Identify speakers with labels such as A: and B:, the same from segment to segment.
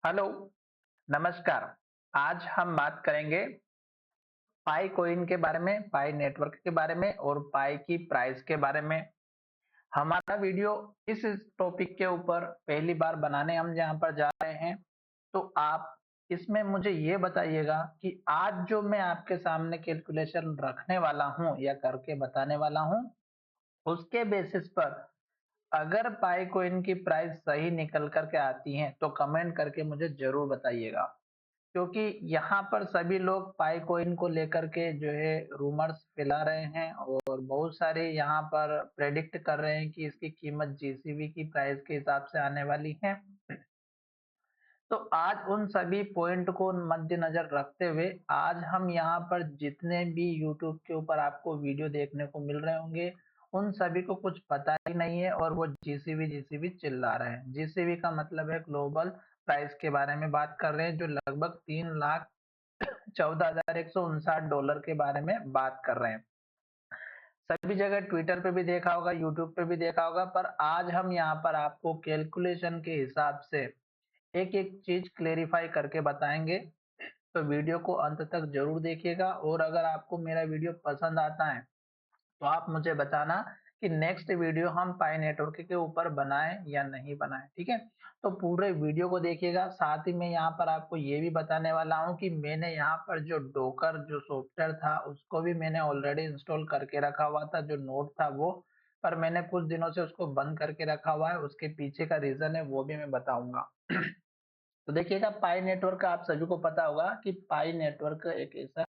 A: Hello, नमस्कार। आज हम बात करेंगे पाई कॉइन के बारे में, पाई नेटवर्क के बारे में और पाई की प्राइस के बारे में। हमारा वीडियो इस टॉपिक के ऊपर पहली बार बनाने हम यहाँ पर जा रहे हैं, तो आप इसमें मुझे ये बताइएगा कि आज जो मैं आपके सामने कैलकुलेशन रखने वाला हूँ या करके बताने वाला हूँ, उसके बेसिस पर अगर पाई कॉइन की प्राइस सही निकल कर के आती है, तो कमेंट करके मुझे ज़रूर बताइएगा। क्योंकि यहाँ पर सभी लोग पाई कॉइन को लेकर के जो है रूमर्स फैला रहे हैं और बहुत सारे यहाँ पर प्रेडिक्ट कर रहे हैं कि इसकी कीमत जीसीबी की प्राइस के हिसाब से आने वाली है। तो आज उन सभी पॉइंट को मद्देनजर रखते हुए आज हम यहाँ पर जितने भी यूट्यूब के ऊपर आपको वीडियो देखने को मिल रहे होंगे, उन सभी को कुछ पता ही नहीं है और वो जीसीबी जीसीबी चिल्ला रहे हैं। जीसीबी का मतलब है ग्लोबल प्राइस के बारे में बात कर रहे हैं, जो लगभग 3,14,159 के बारे में बात कर रहे हैं। सभी जगह ट्विटर पे भी देखा होगा, यूट्यूब पे भी देखा होगा, पर आज हम यहाँ पर आपको कैलकुलेशन के हिसाब से एक एक चीज क्लेरिफाई करके बताएंगे। तो वीडियो को अंत तक जरूर देखिएगा और अगर आपको मेरा वीडियो पसंद आता है तो आप मुझे बताना कि नेक्स्ट वीडियो हम पाई नेटवर्क के ऊपर बनाएं या नहीं बनाएं। ठीक है, तो पूरे वीडियो को देखिएगा। साथ ही मैं यहाँ पर आपको ये भी बताने वाला हूँ कि मैंने यहाँ पर जो डोकर जो सॉफ्टवेयर था उसको भी मैंने ऑलरेडी इंस्टॉल करके रखा हुआ था, जो नोड था वो, पर मैंने कुछ दिनों से उसको बंद करके रखा हुआ है। उसके पीछे का रीजन है वो भी मैं बताऊंगा। तो देखिएगा, पाई नेटवर्क का आप सभी को पता होगा कि पाई नेटवर्क एक ऐसा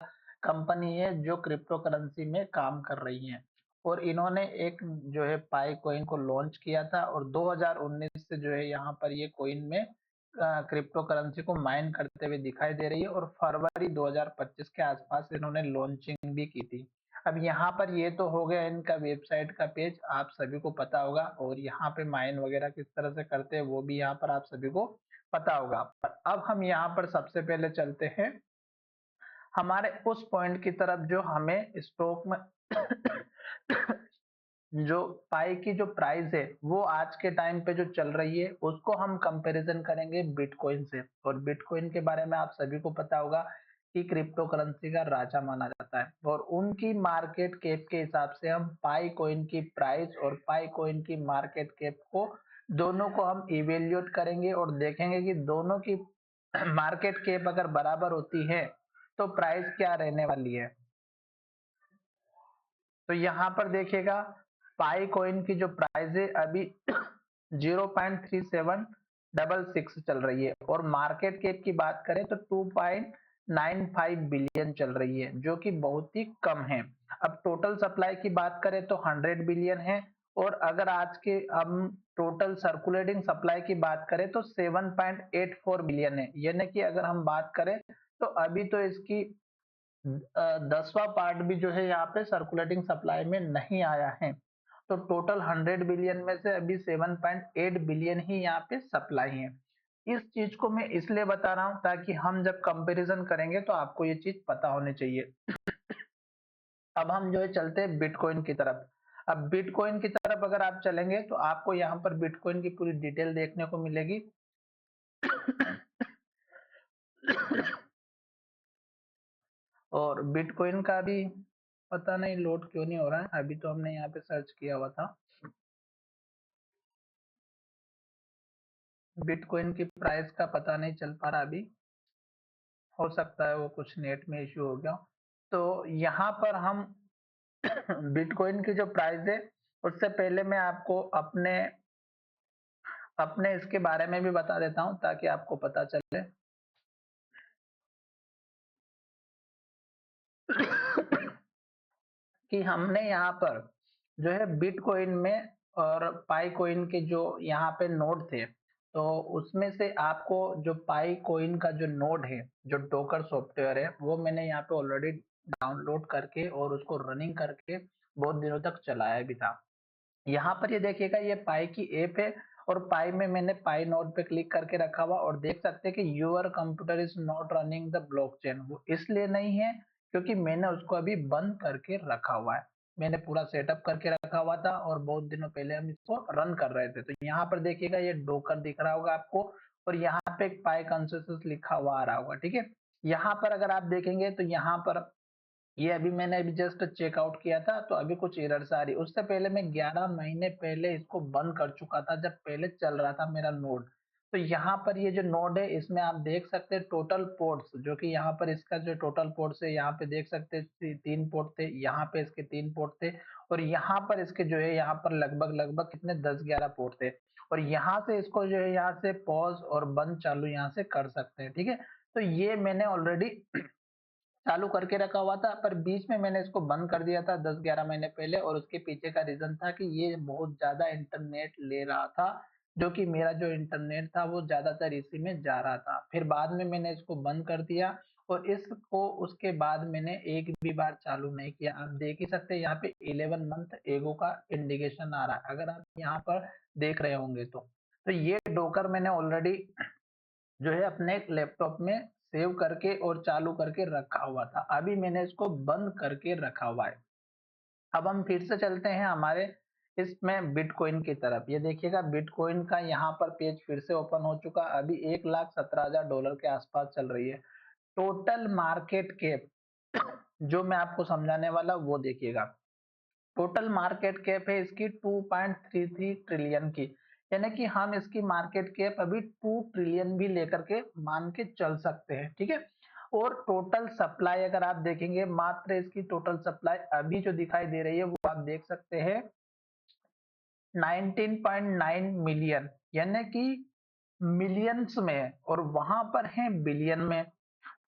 A: कंपनी है जो क्रिप्टो करेंसी में काम कर रही है और इन्होंने एक जो है पाई कॉइन को लॉन्च किया था और 2019 से जो है यहाँ पर ये कॉइन में क्रिप्टो करेंसी को माइन करते हुए दिखाई दे रही है और फरवरी 2025 के आसपास इन्होंने लॉन्चिंग भी की थी। अब यहाँ पर ये तो हो गया इनका वेबसाइट का पेज, आप सभी को पता होगा, और यहाँ पे माइन वगैरह किस तरह से करते हैं वो भी यहाँ पर आप सभी को पता होगा। पर अब हम यहाँ पर सबसे पहले चलते हैं हमारे उस पॉइंट की तरफ जो हमें स्टॉक में जो पाई की जो प्राइस है वो आज के टाइम पे जो चल रही है उसको हम कंपैरिजन करेंगे बिटकॉइन से। और बिटकॉइन के बारे में आप सभी को पता होगा कि क्रिप्टो करेंसी का राजा माना जाता है और उनकी मार्केट कैप के हिसाब से हम पाई कॉइन की प्राइस और पाई कॉइन की मार्केट कैप को दोनों को हम इवेल्युएट करेंगे और देखेंगे कि दोनों की मार्केट कैप अगर बराबर होती है तो प्राइस क्या रहने वाली है। तो यहाँ पर देखिएगा, पाई कॉइन की जो प्राइस है अभी 0.3766 चल रही है और मार्केट कैप की बात करें तो 2.95 बिलियन चल रही है, जो कि बहुत ही कम है। अब टोटल सप्लाई की बात करें तो 100 बिलियन है और अगर आज के हम टोटल सर्कुलेटिंग सप्लाई की बात करें तो 7.84 बिलियन है। यानी कि अगर हम बात करें तो अभी तो इसकी 10वां पार्ट भी जो है यहाँ पे सर्कुलेटिंग सप्लाई में नहीं आया है। तो टोटल 100 बिलियन में से अभी 7.8 बिलियन ही यहाँ पे सप्लाई है। इस चीज को मैं इसलिए बता रहा हूँ ताकि हम जब कंपैरिजन करेंगे तो आपको ये चीज पता होनी चाहिए। अब हम जो है चलते हैं बिटकॉइन की तरफ। अब बिटकॉइन की तरफ अगर आप चलेंगे तो आपको यहाँ पर बिटकॉइन की पूरी डिटेल देखने को मिलेगी। और बिटकॉइन का भी पता नहीं लोड क्यों नहीं हो रहा है, अभी तो हमने यहाँ पे सर्च किया हुआ था। बिटकॉइन की प्राइस का पता नहीं चल पा रहा अभी, हो सकता है वो कुछ नेट में इश्यू हो गया। तो यहाँ पर हम बिटकॉइन की जो प्राइस है उससे पहले मैं आपको अपने अपने इसके बारे में भी बता देता हूँ ताकि आपको पता चले। कि हमने यहाँ पर जो है बिटकॉइन में और पाई कॉइन के जो यहाँ पे नोड थे, तो उसमें से आपको जो पाई कॉइन का जो नोड है, जो डोकर सॉफ्टवेयर है, वो मैंने यहाँ पे ऑलरेडी डाउनलोड करके और उसको रनिंग करके बहुत दिनों तक चलाया भी था। यहाँ पर ये देखिएगा, ये पाई की ऐप है और पाई में मैंने पाई नोड पे क्लिक करके रखा हुआ और देख सकते हैं कि your computer is not running the blockchain. वो इसलिए नहीं है क्योंकि मैंने उसको अभी बंद करके रखा हुआ है। मैंने पूरा सेटअप करके रखा हुआ था और बहुत दिनों पहले हम इसको रन कर रहे थे। तो यहाँ पर देखिएगा, ये डोकर दिख रहा होगा आपको और यहाँ पे एक पाई कंसेंसस लिखा हुआ आ रहा होगा, ठीक है। यहाँ पर अगर आप देखेंगे तो यहाँ पर ये अभी मैंने अभी जस्ट चेकआउट किया था, तो अभी कुछ एरर्स आ रही। उससे पहले मैं 11 महीने पहले इसको बंद कर चुका था, जब पहले चल रहा था मेरा नोड। तो यहाँ पर ये जो नोड है, इसमें आप देख सकते हैं टोटल पोर्ट्स, जो कि यहाँ पर इसका जो टोटल पोर्ट्स है, यहाँ पे देख सकते हैं 3 पोर्ट थे, यहाँ पे इसके 3 पोर्ट थे, और यहाँ पर इसके जो है, यहाँ पर लगभग लगभग कितने 10-11 पोर्ट थे। और यहाँ से इसको जो है, यहाँ से पॉज और बंद चालू यहाँ से कर सकते हैं, ठीक है। तो ये मैंने ऑलरेडी चालू करके रखा हुआ था, पर बीच में मैंने इसको बंद कर दिया था 10-11 महीने पहले, और उसके पीछे का रीजन था कि ये बहुत ज्यादा इंटरनेट ले रहा था, जो कि मेरा जो इंटरनेट था वो ज्यादातर इसी में जा रहा था। फिर बाद में मैंने इसको बंद कर दिया, और इसको उसके बाद मैंने एक भी बार चालू नहीं किया। आप देख ही सकते हैं यहाँ पे 11 मंथ एगो का इंडिकेशन आ रहा है, अगर आप यहाँ पर देख रहे होंगे तो ये डोकर मैंने ऑलरेडी जो है अपने लैपटॉप में सेव करके और चालू करके रखा हुआ था। अभी मैंने इसको बंद करके रखा हुआ है। अब हम फिर से चलते हैं हमारे इसमें बिटकॉइन की तरफ। ये देखिएगा बिटकॉइन का यहाँ पर पेज फिर से ओपन हो चुका। अभी $1,17,000 के आसपास चल रही है। टोटल मार्केट कैप जो मैं आपको समझाने वाला वो देखिएगा। टोटल मार्केट कैप है इसकी 2.33 ट्रिलियन की, यानी कि हम इसकी मार्केट कैप अभी 2 ट्रिलियन भी लेकर के मान के चल सकते हैं, ठीक है। और टोटल सप्लाई अगर आप देखेंगे, मात्र इसकी टोटल सप्लाई अभी जो दिखाई दे रही है वो आप देख सकते हैं 19.9 मिलियन, यानी कि मिलियंस में, और वहां पर है बिलियन में।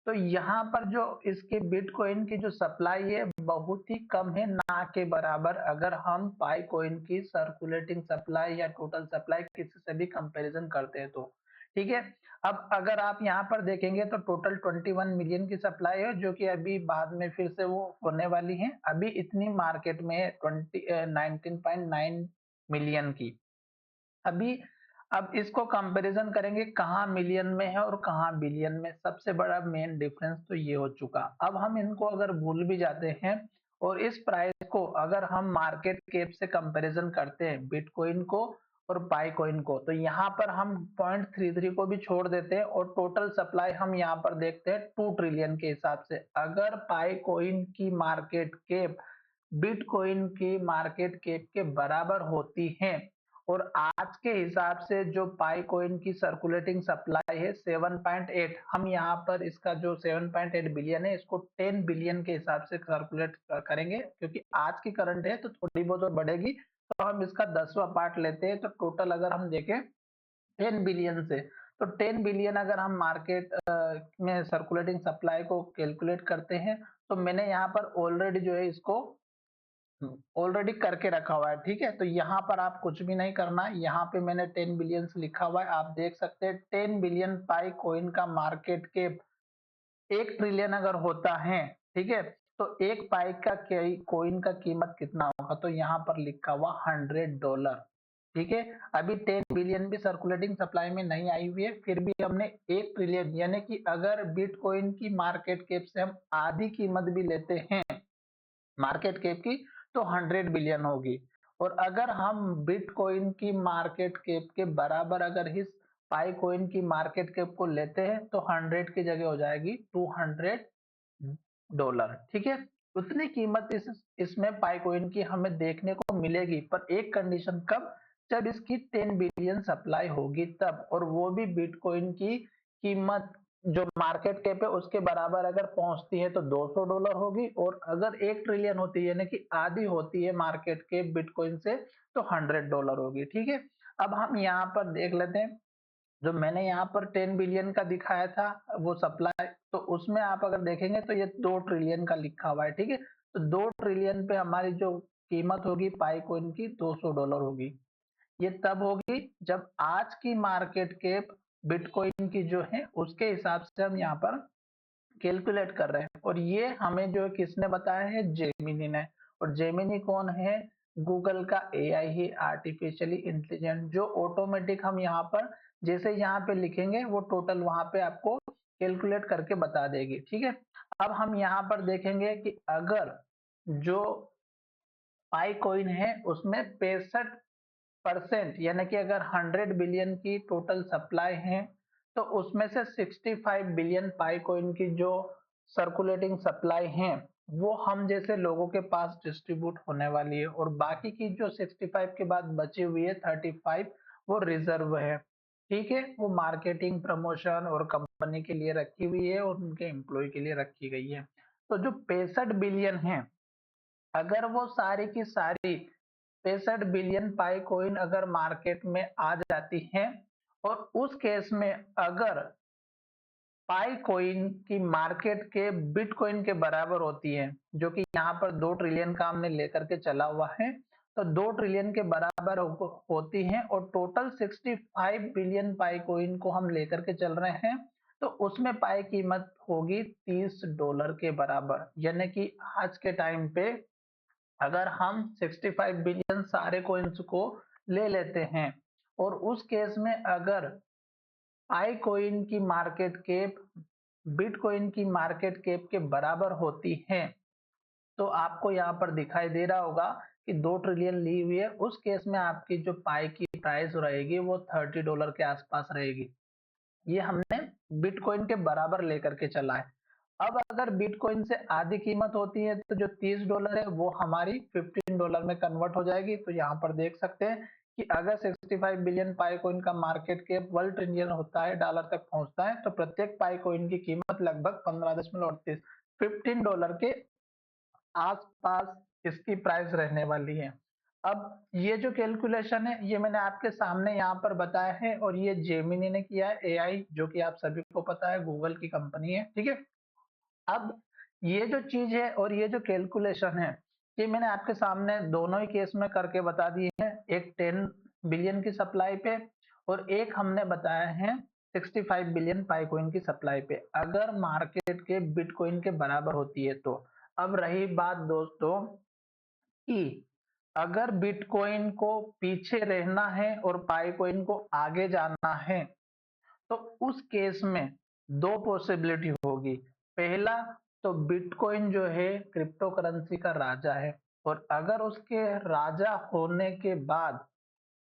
A: तो यहाँ पर जो इसके बिटकॉइन की जो सप्लाई है बहुत ही कम है, ना के बराबर, अगर हम पाई कॉइन की सर्कुलेटिंग सप्लाई या टोटल सप्लाई किसी से भी कंपैरिजन करते हैं तो, ठीक है। अब अगर आप यहाँ पर देखेंगे तो टोटल 21 मिलियन की सप्लाई है, जो कि अभी बाद में फिर से वो होने वाली है। अभी इतनी मार्केट में है 19.9 मिलियन की अभी। अब इसको कंपैरिजन करेंगे कहाँ मिलियन में है और कहाँ बिलियन में, सबसे बड़ा मेन डिफरेंस तो ये हो चुका। अब हम इनको अगर भूल भी जाते हैं और इस प्राइस को अगर हम मार्केट कैप से कंपैरिजन करते हैं बिटकॉइन को और पाई कॉइन को, तो यहाँ पर हम 0.33 को भी छोड़ देते हैं और टोटल सप्लाई हम यहाँ पर देखते हैं 2 ट्रिलियन के हिसाब से। अगर पाई कॉइन की मार्केट कैप बिटकॉइन की मार्केट कैप के बराबर होती है, और आज के हिसाब से जो पाई कॉइन की सर्कुलेटिंग सप्लाई है 7.8, हम यहाँ पर इसका जो 7.8 बिलियन है इसको 10 बिलियन के हिसाब से सर्कुलेट करेंगे, क्योंकि आज की करंट है तो थोड़ी बहुत और बढ़ेगी, तो हम इसका 10वां पार्ट लेते हैं। तो टोटल अगर हम देखें 10 बिलियन से, तो 10 बिलियन अगर हम मार्केट में सर्कुलेटिंग सप्लाई को कैलकुलेट करते हैं, तो मैंने यहाँ पर ऑलरेडी जो है इसको ऑलरेडी करके रखा हुआ है, ठीक है। तो यहाँ पर आप कुछ भी नहीं करना, यहाँ पे मैंने 10 बिलियन लिखा हुआ है, आप देख सकते हैं 10 बिलियन पाई कॉइन का मार्केट कैप 1 ट्रिलियन अगर होता है, ठीक है, तो एक पाई का कॉइन का कीमत कितना होगा, तो यहाँ पर लिखा हुआ $100, ठीक है। अभी 10 बिलियन भी सर्कुलेटिंग सप्लाई में नहीं आई हुई है, फिर भी हमने 1 ट्रिलियन, यानी कि अगर बिटकॉइन की मार्केट कैप से हम आधी कीमत भी लेते हैं मार्केट कैप की, तो 100 बिलियन होगी। और अगर हम बिटकॉइन की मार्केट कैप के बराबर अगर इस पाई कॉइन की मार्केट कैप को लेते हैं, तो 100 की जगह हो जाएगी $200, ठीक है। उतनी कीमत इसमें पाई कॉइन की हमें देखने को मिलेगी, पर एक कंडीशन कब, जब इसकी 10 बिलियन सप्लाई होगी तब, और वो भी बिटकॉइन की कीमत जो मार्केट कैप है उसके बराबर अगर पहुंचती है तो $200 होगी, और अगर 1 ट्रिलियन होती है यानी कि आधी होती है मार्केट कैप बिटकॉइन से, तो $100 होगी, ठीक है। अब हम यहाँ पर देख लेते हैं, जो मैंने यहाँ पर 10 बिलियन का दिखाया था वो सप्लाई, तो उसमें आप अगर देखेंगे तो ये 2 ट्रिलियन का लिखा हुआ है, ठीक है। तो 2 ट्रिलियन पे हमारी जो कीमत होगी पाई कॉइन की $200 होगी। ये तब होगी जब आज की मार्केट कैप बिटकॉइन की जो है उसके हिसाब से हम यहाँ पर कैलकुलेट कर रहे हैं, और ये हमें जो किसने बताया है, जेमिनी ने। और जेमिनी कौन है, गूगल का एआई ही, आर्टिफिशियली इंटेलिजेंट, जो ऑटोमेटिक हम यहाँ पर जैसे यहाँ पे लिखेंगे वो टोटल वहां पे आपको कैलकुलेट करके बता देगी, ठीक है। अब हम यहाँ पर देखेंगे कि अगर जो पाई कॉइन है उसमें 65% यानी कि अगर 100 बिलियन की टोटल सप्लाई है तो उसमें से 65 बिलियन पाई कॉइन की जो सर्कुलेटिंग सप्लाई है वो हम जैसे लोगों के पास डिस्ट्रीब्यूट होने वाली है, और बाकी की जो 65 के बाद बची हुई है 35 वो रिजर्व है। ठीक है, वो मार्केटिंग प्रमोशन और कंपनी के लिए रखी हुई है और उनके एम्प्लॉय के लिए रखी गई है। तो जो 65 बिलियन है, अगर वो सारी की सारी 65 बिलियन पाई कॉइन अगर मार्केट में आ जाती है, और उस केस में अगर पाई कॉइन की मार्केट के बिटकॉइन के बराबर होती है, जो कि यहाँ पर 2 ट्रिलियन का हमने लेकर के चला हुआ है, तो 2 ट्रिलियन के बराबर होती है, और टोटल 65 बिलियन पाई कॉइन को हम लेकर के चल रहे हैं, तो उसमें पाई कीमत होगी $30 के बराबर। यानी कि आज के टाइम पे अगर हम 65 बिलियन सारे कॉइन्स को ले लेते हैं, और उस केस में अगर पाई कॉइन की मार्केट कैप बिटकॉइन की मार्केट कैप के बराबर होती है, तो आपको यहाँ पर दिखाई दे रहा होगा कि 2 ट्रिलियन ली हुई है। उस केस में आपकी जो पाई की प्राइस रहेगी वो $30 के आसपास रहेगी। ये हमने बिटकॉइन के बराबर लेकर के चला है। अब अगर बिटकॉइन से आधी कीमत होती है, तो जो $30 है वो हमारी $15 में कन्वर्ट हो जाएगी। तो यहाँ पर देख सकते हैं कि अगर 65 बिलियन पाई कॉइन का मार्केट कैप 1 ट्रिलियन होता है, डॉलर तक पहुंचता है, तो प्रत्येक पाई कॉइन की कीमत लगभग 15.38 $15 के आसपास इसकी प्राइस रहने वाली है। अब ये जो कैलकुलेशन है ये मैंने आपके सामने यहाँ पर बताया है, और ये जेमिनी ने किया है, एआई, जो कि आप सभी को पता है गूगल की कंपनी है। ठीक है, अब ये जो चीज है और ये जो कैलकुलेशन है, ये मैंने आपके सामने दोनों ही केस में करके बता दी है। एक 10 बिलियन की सप्लाई पे, और एक हमने बताया है 65 बिलियन पाइकॉइन की सप्लाई पे, अगर मार्केट के बिटकॉइन के बराबर होती है तो। अब रही बात दोस्तों कि अगर बिटकॉइन को पीछे रहना है और पाइकॉइन को आगे जाना है, तो उस केस में दो पॉसिबिलिटी होगी। पहला, तो बिटकॉइन जो है क्रिप्टो करेंसी का राजा है, और अगर उसके राजा होने के बाद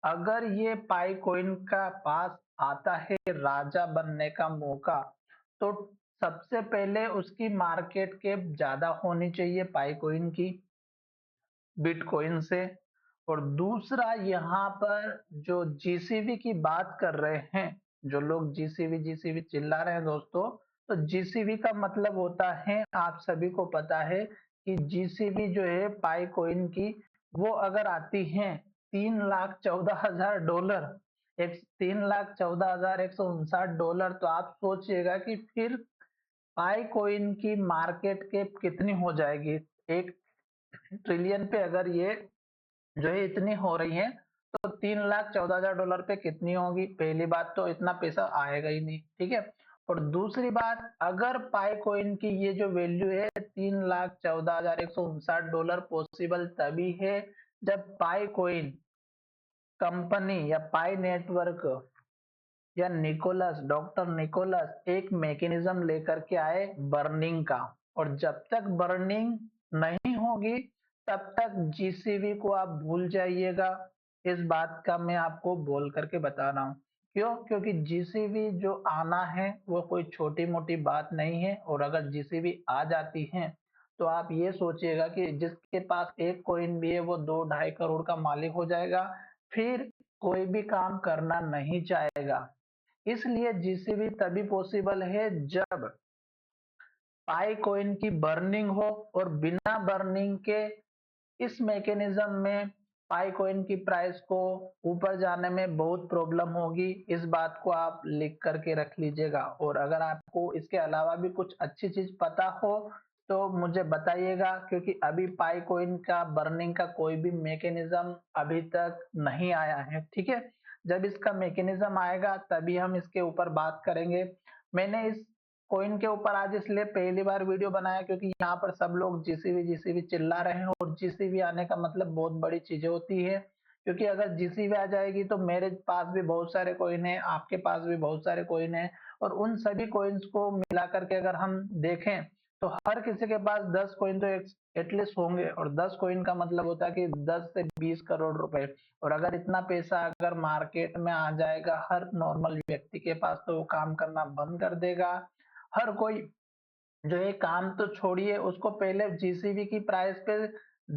A: अगर ये पाई कॉइन का पास आता है राजा बनने का मौका, तो सबसे पहले उसकी मार्केट कैप ज्यादा होनी चाहिए पाई कॉइन की बिटकॉइन से। और दूसरा, यहाँ पर जो जीसीबी की बात कर रहे हैं, जो लोग जीसीबी जीसीबी चिल्ला रहे हैं दोस्तों, तो जीसीबी का मतलब होता है, आप सभी को पता है कि जीसीबी जो है पाई कॉइन की, वो अगर आती है $3,14,000, एक $3,14,159, तो आप सोचिएगा कि फिर पाई कॉइन की मार्केट कैप कितनी हो जाएगी। 1 ट्रिलियन पे अगर ये जो है इतनी हो रही है, तो $3,14,000 पे कितनी होगी? पहली बात तो इतना पैसा आएगा ही नहीं। ठीक है, और दूसरी बात, अगर पाई कॉइन की ये जो वैल्यू है $3,14,159 पॉसिबल तभी है जब पाई कॉइन कंपनी या पाई नेटवर्क या निकोलस, डॉक्टर निकोलस एक मैकेनिज्म लेकर के आए बर्निंग का, और जब तक बर्निंग नहीं होगी तब तक जीसीबी को आप भूल जाइएगा। इस बात का मैं आपको बोल करके बता रहा हूँ। क्यों? क्योंकि जीसीबी जो आना है वो कोई छोटी मोटी बात नहीं है, और अगर जीसीबी आ जाती है तो आप ये सोचिएगा कि जिसके पास एक कॉइन भी है वो 2-2.5 करोड़ का मालिक हो जाएगा, फिर कोई भी काम करना नहीं चाहेगा। इसलिए जीसीबी तभी पॉसिबल है जब पाई कॉइन की बर्निंग हो, और बिना बर्निंग के इस मैकेनिज्म में पाई कॉइन की प्राइस को ऊपर जाने में बहुत प्रॉब्लम होगी। इस बात को आप लिख करके रख लीजिएगा, और अगर आपको इसके अलावा भी कुछ अच्छी चीज पता हो तो मुझे बताइएगा, क्योंकि अभी पाई कॉइन का बर्निंग का कोई भी मैकेनिज्म अभी तक नहीं आया है। ठीक है, जब इसका मैकेनिज्म आएगा तभी हम इसके ऊपर बात करेंगे। मैंने इस कॉइन के ऊपर आज इसलिए पहली बार वीडियो बनाया क्योंकि यहाँ पर सब लोग जीसीबी जीसीबी चिल्ला रहे हैं, और जीसीबी आने का मतलब बहुत बड़ी चीजें होती है। क्योंकि अगर जीसीबी आ जाएगी तो मेरे पास भी बहुत सारे कॉइन है, आपके पास भी बहुत सारे कॉइन है, और उन सभी कॉइन्स को मिला करके अगर हम देखें तो हर किसी के पास 10 कॉइन तो एटलीस्ट होंगे, और 10 कॉइन का मतलब होता है कि 10 से 20 करोड़ रुपए। और अगर इतना पैसा अगर मार्केट में आ जाएगा हर नॉर्मल व्यक्ति के पास, तो वो काम करना बंद कर देगा। हर कोई जो ये काम तो छोड़िए, उसको पहले जीसीबी की प्राइस पे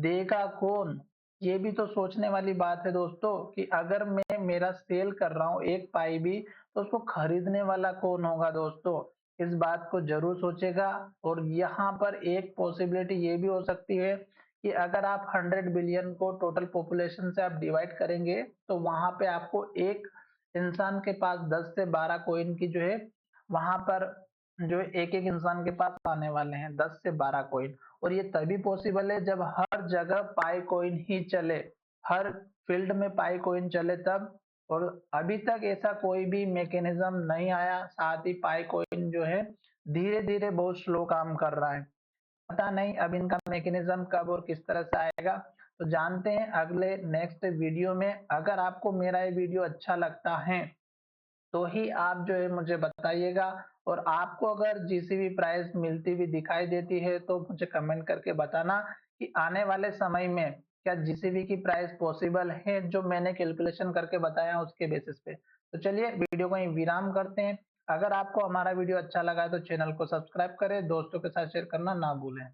A: देगा कौन? ये भी तो सोचने वाली बात है दोस्तों, कि अगर मैं मेरा सेल कर रहा हूँ एक पाई भी, तो उसको खरीदने वाला कौन होगा दोस्तों? इस बात को जरूर सोचेगा। और यहाँ पर एक पॉसिबिलिटी ये भी हो सकती है कि अगर आप 100 बिलियन को टोटल पॉपुलेशन से आप डिवाइड करेंगे, तो वहां पे आपको एक इंसान के पास 10 से 12 कॉइन की जो है वहां पर जो एक एक इंसान के पास आने वाले हैं 10 से 12 कॉइन। और ये तभी पॉसिबल है जब हर जगह पाई कॉइन ही चले, हर फील्ड में पाई कॉइन चले तब। और अभी तक ऐसा कोई भी मैकेनिज्म नहीं आया, साथ ही पाई कॉइन जो है धीरे धीरे बहुत स्लो काम कर रहा है। पता नहीं अब इनका मैकेनिज्म कब और किस तरह से आएगा, तो जानते हैं अगले नेक्स्ट वीडियो में। अगर आपको मेरा ये वीडियो अच्छा लगता है तो ही आप जो है मुझे बताइएगा। और आपको अगर जीसीबी प्राइस मिलती हुई दिखाई देती है तो मुझे कमेंट करके बताना कि आने वाले समय में क्या जीसीबी की प्राइस पॉसिबल है, जो मैंने कैलकुलेशन करके बताया उसके बेसिस पे। तो चलिए वीडियो को यहीं विराम करते हैं। अगर आपको हमारा वीडियो अच्छा लगा है तो चैनल को सब्सक्राइब करें, दोस्तों के साथ शेयर करना ना भूलें।